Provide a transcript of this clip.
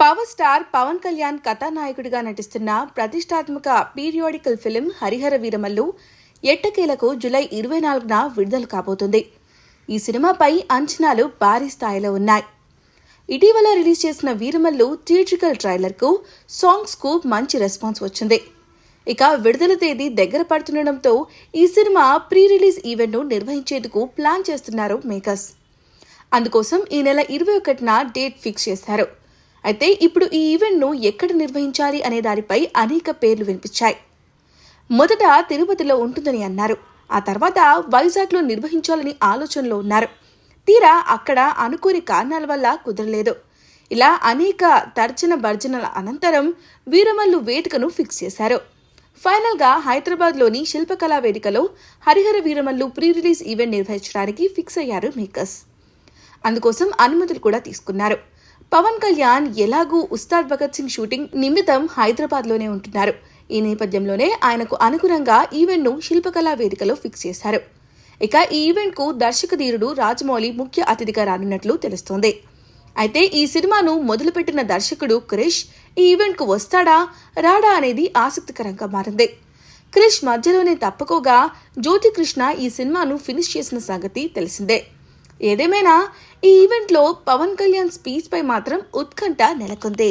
Power star Pawan Kalyan కథానాయకుడిగా నటిస్తున్న ప్రతిష్టాత్మక పీరియాడికల్ ఫిలిం హరిహర వీరమల్లు ఎట్టకేలకు జూలై 24న విడుదల కాబోతుంది. ఈ సినిమాపై అంచనాలు భారీ స్థాయిలో ఉన్నాయి. ఇటీవల రిలీజ్ చేసిన వీరమల్లు థియేట్రికల్ ట్రైలర్కు, సాంగ్స్కు మంచి రెస్పాన్స్ వచ్చింది. ఇక విడుదల తేదీ దగ్గర పడుతుండటంతో ఈ సినిమా ప్రీ రిలీజ్ ఈవెంట్ను నిర్వహించేందుకు ప్లాన్ చేస్తున్నారు మేకర్స్. అందుకోసం ఈ నెల 21న డేట్ ఫిక్స్ చేశారు. అయితే ఇప్పుడు ఈ ఈవెంట్ను ఎక్కడ నిర్వహించాలి అనే దానిపై అనేక పేర్లు వినిపించాయి. మొదట తిరుపతిలో ఉంటుందని అన్నారు. ఆ తర్వాత వైజాగ్లో నిర్వహించాలని ఆలోచనలో ఉన్నారు. తీరా అక్కడ అనుకోని కారణాల వల్ల కుదరలేదు. ఇలా అనేక తర్జన భర్జనల అనంతరం వీరమల్లు వేదికను ఫిక్స్ చేశారు. ఫైనల్గా హైదరాబాద్లోని శిల్పకళా వేదికలో Harihara Veeramallu pre release event నిర్వహించడానికి ఫిక్స్ అయ్యారు మేకర్స్. అందుకోసం అనుమతులు కూడా తీసుకున్నారు. పవన్ కళ్యాణ్ ఎలాగూ ఉస్తాద్ భగత్ సింగ్ షూటింగ్ నిమిత్తం హైదరాబాద్లోనే ఉంటున్నారు. ఈ నేపథ్యంలోనే ఆయనకు అనుగుణంగా ఈవెంట్ను శిల్పకళా వేదికలో ఫిక్స్ చేశారు. ఇక ఈ ఈవెంట్కు దర్శకధీరుడు రాజమౌళి ముఖ్య అతిథిగా రానున్నట్లు తెలుస్తోంది. అయితే ఈ సినిమాను మొదలుపెట్టిన దర్శకుడు క్రిష్ ఈ ఈవెంట్కు వస్తాడా రాడా అనేది ఆసక్తికరంగా మారింది. క్రిష్ మధ్యలోనే తప్పుకోగా జ్యోతికృష్ణ ఈ సినిమాను ఫినిష్ చేసిన సంగతి తెలిసిందే. ఏదేమైనా ఈ ఈవెంట్లో పవన్ కళ్యాణ్ స్పీచ్ పై మాత్రం ఉత్కంఠ నెలకొంది.